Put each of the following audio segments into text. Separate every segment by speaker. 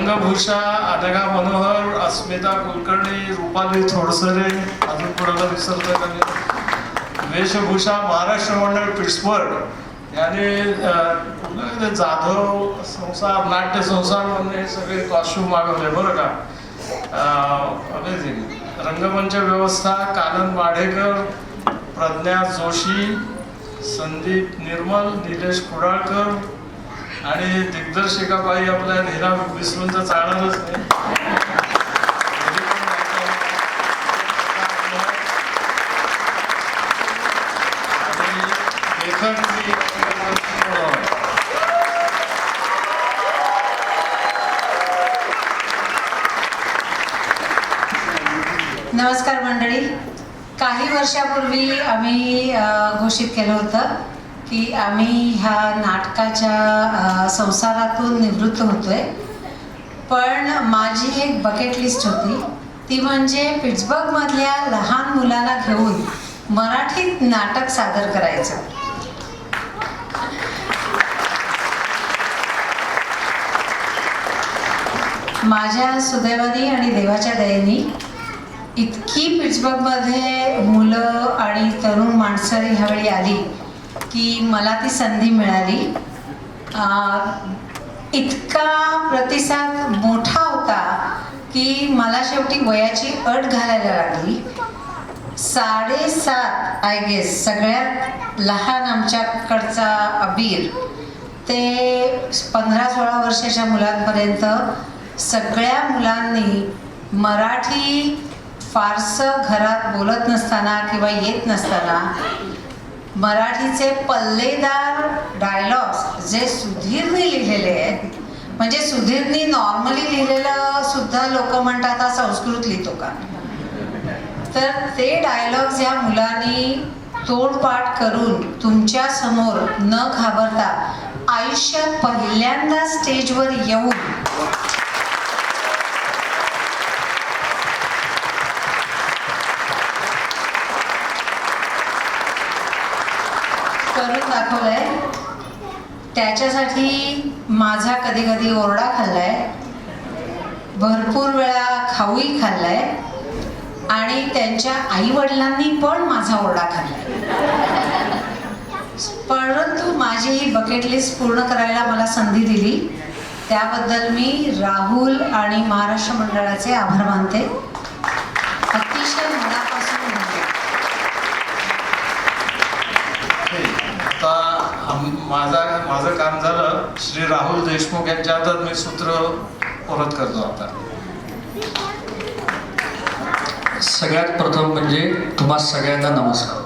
Speaker 1: रंगभूषा अनघा मनोहर, अस्मिता कुलकर्णी, रुपाली थोडसरे, अजून कोणाला विसरतोय का मी? वेशभूषा महाराष्ट्र मंडळ पिट्सबर्ग याने जाधव संसार, नाट्य संसार म्हणून हे सगळे कॉस्ट्यूम मागवले बरं का. अमेझिंग. रंगमंच व्यवस्था कानन माढेकर, प्रज्ञा जोशी, संदीप निर्मल, निलेश कुडाळकर आणि दिग्दर्शिका बाई आपल्या नीरा विसरून तर चालणारच नाही. आणि लेखक
Speaker 2: नमस्कार मंडळी. काही वर्षापूर्वी आम्ही घोषित केलं होतं की आम्ही ह्या नाटकाच्या संसारातून निवृत्त होतोय. पण माझी एक बकेट लिस्ट होती, ती म्हणजे पिट्सबर्गमधल्या लहान मुलाला घेऊन मराठीत नाटक सादर करायचं. माझ्या सुदैवाने आणि देवाच्या दयेने इतकी पिट्सबर्गमध्ये मुलं आणि तरुण माणसं ह्यावेळी आली की मला ती संधी मिळाली. इतका प्रतिसाद मोठा होता की मला शेवटी वयाची अट घालायला लागली. 7.5 आय गेस सगळ्यात लहान आमच्याकडचा अबीर ते 15-16 वर्षाच्या मुलांपर्यंत सगळ्या मुलांनी मराठी फारसं घरात बोलत नसताना किंवा येत नसताना मराठीचे पल्लेदार डायलॉग्स जे सुधीरने लिहिलेले आहेत, म्हणजे सुधीरनी नॉर्मली लिहिलेलं सुद्धा लोक म्हणतात हा संस्कृत लिहितो का, तर ते डायलॉग्स या मुलांनी तोंडपाठ करून तुमच्या समोर न घाबरता आयुष्यात पहिल्यांदा स्टेजवर येऊन करून दाखवलंय. त्याच्यासाठी माझा कधी कधी ओरडा खाल्लाय, भरपूर वेळा खाऊही खाल्लाय आणि त्यांच्या आई वडिलांनी पण माझा ओरडा खाल्लाय. परंतु माझी ही बकेट लिस्ट पूर्ण करायला मला संधी दिली त्याबद्दल मी राहुल आणि महाराष्ट्र मंडळाचे आभार मानते. अतिशय मनापासून म्हणते.
Speaker 1: माझं काम झालं. श्री राहुल देशमुख यांच्या हातात मी सूत्र परत करतो. आता
Speaker 3: सगळ्यात प्रथम म्हणजे तुम्हा सगळ्यांना नमस्कार.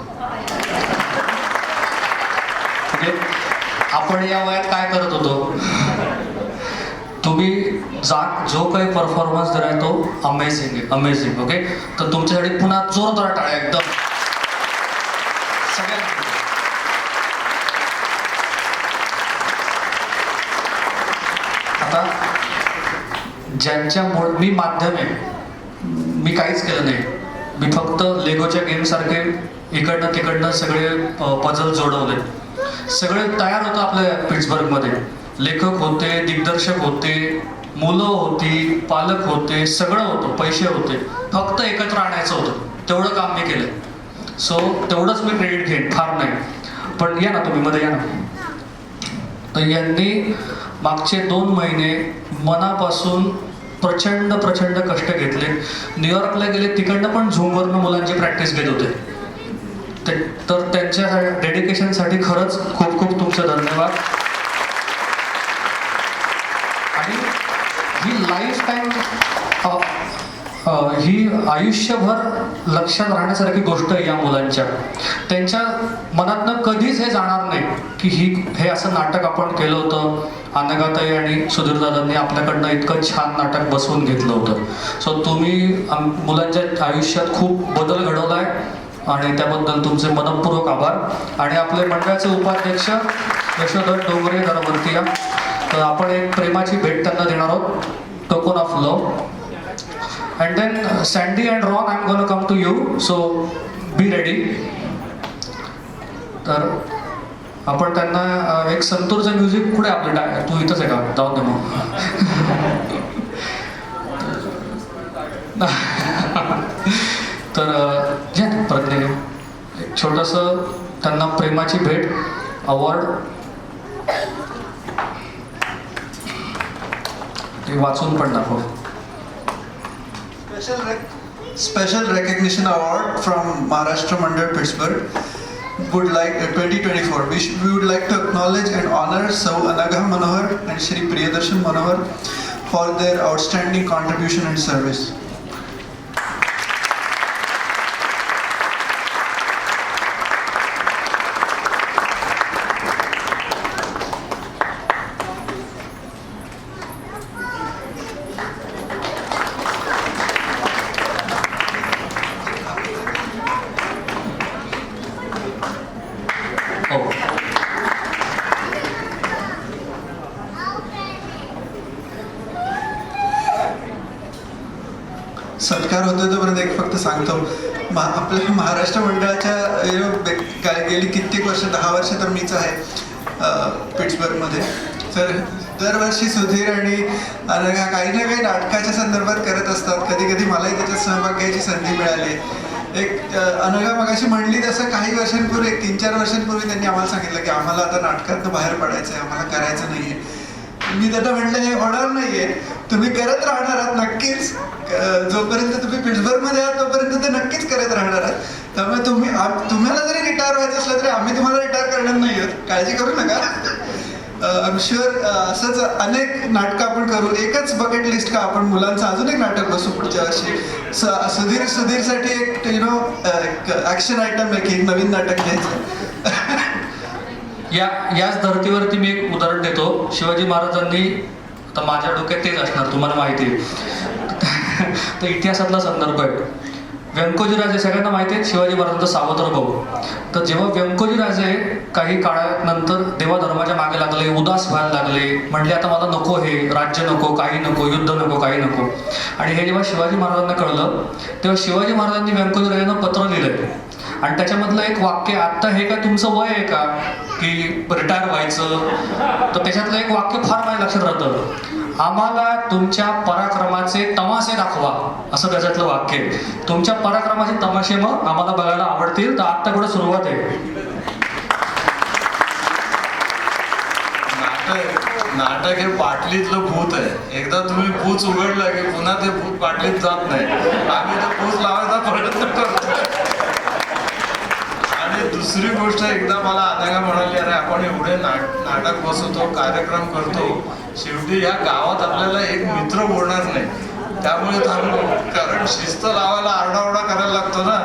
Speaker 3: आपण या वयात काय करत होतो, तुम्ही जो काही परफॉर्मन्स दिलाय तो अमेझिंग आहे, अमेझिंग. ओके, तर तुमच्यासाठी पुन्हा जोरदार टाळ्या एकदम सगळ्यात. आता ज्यांच्यामुळे मी माध्यम आहे, मी काहीच केलं नाही, मी फक्त लेगोच्या गेम सारखे इकडनं तिकडनं सगळे पझल जोडवले. सगळे तयार होतं आपल्या पिट्सबर्गमध्ये. लेखक होते, दिग्दर्शक होते, मुलं होती, पालक होते, सगळं होतं, पैसे होते, फक्त एकत्र आणायचं होतं. तेवढं काम मी केलं. सो तेवढंच मी क्रेडिट घेईन, फार नाही. पण या ना तुम्ही मध्ये या ना. तर यांनी मागचे 2 महिने मनापासून प्रचंड कष्ट घेतले. न्यूयॉर्कला गेले, तिकडनं पण झूमवरनं मुलांची प्रॅक्टिस घेत होते. तर त्यांच्या डेडिकेशनसाठी खरंच खूप खूप तुमचे धन्यवाद. आणि ही लाईफ टाईम ही आयुष्यभर लक्षात राहण्यासारखी गोष्ट आहे या मुलांच्या. त्यांच्या मनातनं कधीच हे जाणार नाही की हे असं नाटक आपण केलं होतं, अनघाताई आणि सुधीर दादांनी आपल्याकडनं इतकं छान नाटक बसवून घेतलं होतं. सो तुम्ही मुलांच्या आयुष्यात खूप बदल घडवला आहे आणि त्याबद्दल तुमचे मनपूर्वक आभार. आणि आपले मंडळाचे उपाध्यक्ष यशोधर डोंगरे दरवर्ती या. तर आपण एक प्रेमाची भेट त्यांना देणार आहोत, token of love. And then Sandy and Ron, I'm going to come to you, so be ready. तर आपण त्यांना एक संतूरचं म्युझिक कुठे आपलं तू इथंच आहे का, जाऊन दे मग. तर घ्या प्रज्ञा घ्या. एक छोटंसं त्यांना प्रेमाची भेट अवॉर्ड ते वाचून पण दाखव.
Speaker 4: Special recognition award from Maharashtra Mandal Pittsburgh would like 2024. We would like to acknowledge and honor Sau Anagha Manohar and Shri Priyadarshan Manohar for their outstanding contribution and service.
Speaker 3: हो.
Speaker 4: सत्कार होतो तोपर्यंत एक फक्त सांगतो, आपल्या महाराष्ट्र मंडळाच्या गेली कित्येक वर्ष, 10 वर्ष तर मीच आहे पिट्सबर्गमध्ये. तर दरवर्षी सुधीर आणि अनघा काही ना काही नाटकाच्या संदर्भात करत असतात. कधी कधी मलाही त्याच्यात सहभाग घ्यायची संधी मिळाली. एक अनघा मगाशी म्हणली तसं काही वर्षांपूर्वी, 3-4 वर्षांपूर्वी त्यांनी आम्हाला सांगितलं की आम्हाला आता नाटकातनं बाहेर पडायचं आहे, आम्हाला करायचं नाही आहे. मी त्यांना म्हटलं हे होणार नाही आहे, तुम्ही करत राहणार आहात नक्कीच. जोपर्यंत तुम्ही पिट्सबर्गमध्ये आहात तोपर्यंत ते नक्कीच करत राहणार आहात. त्यामुळे तुम्हाला जरी रिटायर व्हायचं असलं तरी आम्ही तुम्हाला रिटायर करणार नाही आहोत, काळजी करू नका. आय एम शुअर असंच अनेक नाटकं आपण करू. एकच बकेट लिस्ट का, आपण मुलांचं अजून एक नाटक बसू पुढच्या वर्षी. सुधीरसाठी एक ॲक्शन आयटम आहे की एक नवीन नाटक घ्यायचं.
Speaker 3: याच धर्तीवरती मी एक उदाहरण देतो. शिवाजी महाराजांनी, आता माझ्या डोक्यात तेच असणार, तुम्हाला माहिती आहे, तर इतिहासातला संदर्भ आहे. व्यंकोजी राजे सगळ्यांना माहिती आहे, शिवाजी महाराजांचा सावत्र भाऊ. तर जेव्हा व्यंकोजी राजे काही काळानंतर देवाधर्माच्या मागे लागले, उदास व्हायला लागले, म्हणले आता मला नको, हे राज्य नको, काही नको, युद्ध नको, काही नको. आणि हे जेव्हा शिवाजी महाराजांना कळलं तेव्हा शिवाजी महाराजांनी व्यंकोजी राजांना पत्र लिहिलंय. आणि त्याच्यामधलं एक वाक्य, आत्ता हे काय तुमचं वय आहे का की रिटायर व्हायचं? तर त्याच्यातलं एक वाक्य फार माझ्या लक्षात राहतं, आम्हाला तुमच्या पराक्रमाचे तमाशे दाखवा, असं त्याच्यातलं वाक्य आहे. तुमच्या पराक्रमाचे तमाशे मग आम्हाला बघायला आवडतील. तर आत्ता कुठे सुरुवात आहे.
Speaker 1: नाटक हे बाटलीतलं भूत आहे. एकदा तुम्ही पूच उघडलं की पुन्हा ते भूत बाटलीत जात नाही. आम्ही ते पूच लावायचा प्रयत्न करतो. आणि दुसरी गोष्ट, एकदा मला अनघा म्हणाली, अरे आपण एवढे नाटक बसवतो, कार्यक्रम करतो, शेवटी या गावात आपल्याला एक मित्र बोलणार नाही, त्यामुळे थांबलो. कारण शिस्त लावायला आरडाओरडा करायला लागतो ना,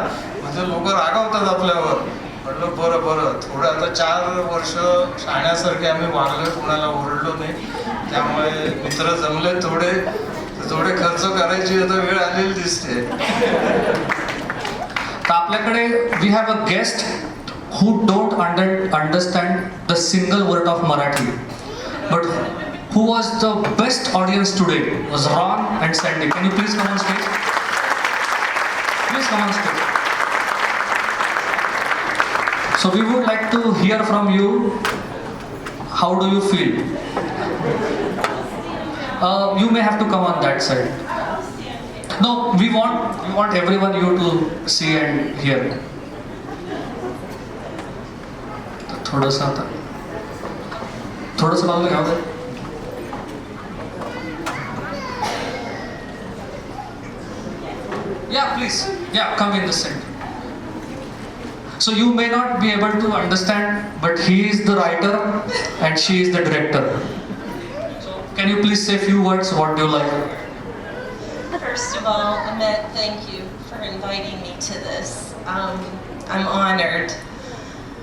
Speaker 1: म्हणजे लोक रागावतात आपल्यावर. म्हटलं बरं थोडं आता 4 वर्ष शाण्यासारखे आम्ही वागलो, कोणाला ओरडलो नाही. त्यामुळे मित्र जमले थोडे खर्च करायची आता वेळ आलेली दिसते.
Speaker 3: तर आपल्याकडे we have a guest who don't understand the single word of Marathi, but who was the best audience today was Ron and Sandy. Can you please come on stage? Please come on stage. So we would like to hear from you. How do you feel? You may have to come on that side. No, we want everyone you to see and hear. थोडंसं आता थोडंसं बाजूला घ्यावं का? Yeah, please. Yeah, come in this center. So you may not be able to understand, but he is the writer and she is the director. So can you please say a few words? What do you like?
Speaker 5: First of all, Amit, thank you for inviting me to this. I'm honored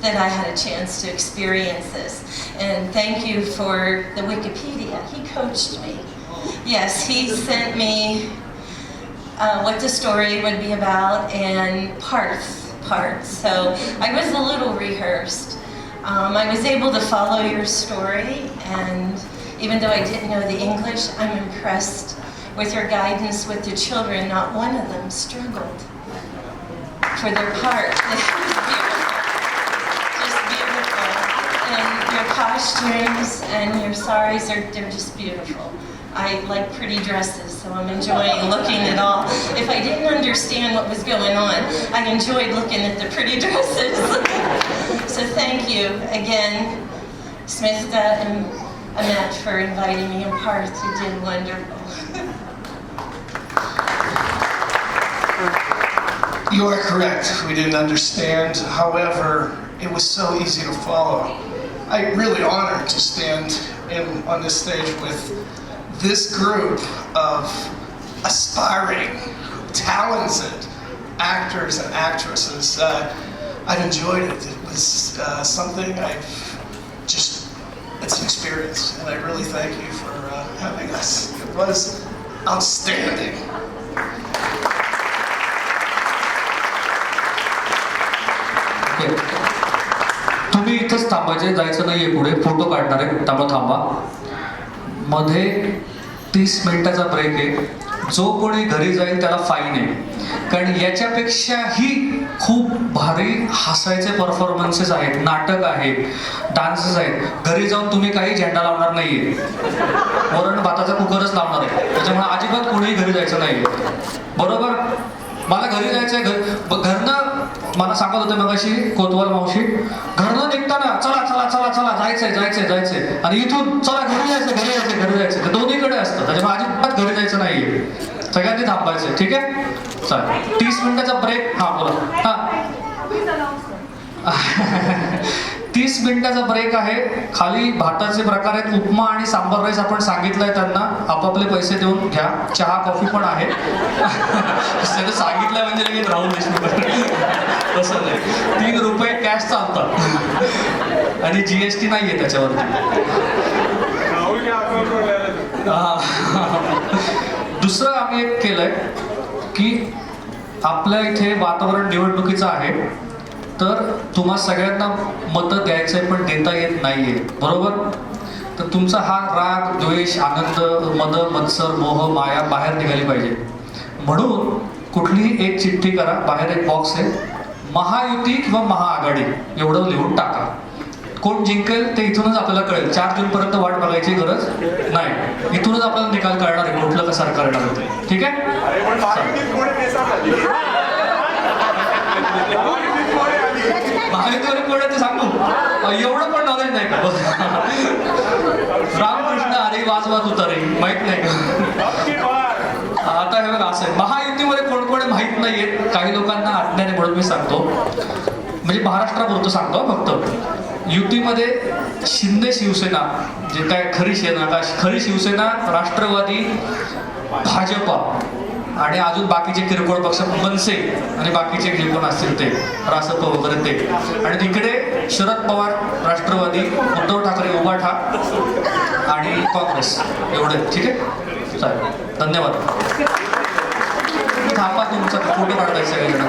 Speaker 5: that I had a chance to experience this. And thank you for the Wikipedia. He coached me. Yes, he sent me what the story would be about and parts. So I was a little rehearsed. I was able to follow your story, and even though I didn't know the English, I'm impressed with your guidance with the children. Not one of them struggled for their part. And your costumes and your saris they're just beautiful. I like pretty dresses, so I'm enjoying looking at all. If I didn't understand what was going on, I enjoyed looking at the pretty dresses. So thank you again, Smita and Annette, for inviting me, and Parth, you did wonderful.
Speaker 6: You are correct. We didn't understand. However, it was so easy to follow. I'm really honored to stand on this stage with this group of aspiring, talented actors and actresses. I've enjoyed it. It was something it's an experience, and I really thank you for having us. It was outstanding.
Speaker 3: तुम्ही इथंच थांबायचे, जायचं नाहीये पुढे, photo काढणार आहे, त्यामुळे थांबा. मध्ये 30 मिनिटाचा ब्रेक आहे. जो कोणी घरी जाईल त्याला फाईन आहे, कारण याच्यापेक्षाही खूप भारी हसायचे परफॉर्मन्सेस आहेत, नाटक आहे, डान्सेस आहेत. घरी जाऊन तुम्ही काही झेंडा लावणार नाहीये, वरण भाताचा कुकरच लावणार आहे. त्याच्यामुळे अजिबात कोणीही घरी जायचं नाहीये, बरोबर? मला घरी जायचंय. घरनं मला सांगत होते मगाशी कोतवाल मावशी, घरनं निघताना चला चला चला चला जायचंय जायचंय जायचंय, आणि इथून चला घरी जायचं घरी जायचं घरी जायचं. ते दोन्हीकडे असतं, त्याच्यामुळे अजिबात घरी जायचं नाहीये, सगळ्यांनी थांबायचं. ठीक आहे, चालेल. 30 मिनिटाचा ब्रेक. हा बोला. हा 30 मिनिटाचा ब्रेक आहे. खाली भाताचे प्रकार आहेत, उपमा आणि सांबार राईस आपण सांगितलंय त्यांना, आपापले पैसे देऊन घ्या. चहा कॉफी पण आहे. सगळं सांगितलंय म्हणजे लगेच राहून तसं नाही. 3 रुपये कॅश चालतात आणि GST नाहीये त्याच्यावरती. दुसरं आम्ही एक केलंय की आपल्या इथे वातावरण निवडणुकीचं आहे, तर तुम्हा सगळ्यांना मतं द्यायचंय पण देता येत नाहीये, बरोबर? तर तुमचा हा राग, द्वेष, आनंद, मद, मत्सर, मोह, माया बाहेर निघाली पाहिजे. म्हणून कुठलीही एक चिठ्ठी करा, बाहेर एक बॉक्स आहे, महायुती किंवा महाआघाडी एवढं लिहून टाका. कोण जिंकेल ते इथूनच आपल्याला कळेल. 4 जूनपर्यंत वाट बघायची गरज नाही, इथूनच आपल्याला निकाल कळणार आहे कुठलं का सरकार येणार होते. ठीक आहे? महायुतीवर कोण आहे ते सांगू? एवढं पण नॉलेज नाही का? रामकृष्ण अरे वाजवा तुतारे माहित नाही का? आता हे बघा असं आहे, महायुतीमध्ये कोण कोण माहित नाहीये काही लोकांना अज्ञान आहे, म्हणून मी सांगतो. म्हणजे महाराष्ट्रापुरतं सांगतो फक्त. युतीमध्ये शिंदे शिवसेना, जे काय खरी शिवसेना, राष्ट्रवादी, भाजपा आणि अजून बाकीचे किरकोळ पक्ष, मनसे आणि बाकीचे जे कोण असतील ते, रासप वगैरे ते. आणि तिकडे शरद पवार राष्ट्रवादी, उद्धव ठाकरे उभाठा आणि काँग्रेस, एवढे. ठीक आहे, चालेल. धन्यवाद. थांबा, तुमचा फोटो काढताय सगळेजण.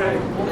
Speaker 7: संध्याकाळी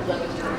Speaker 7: Gracias.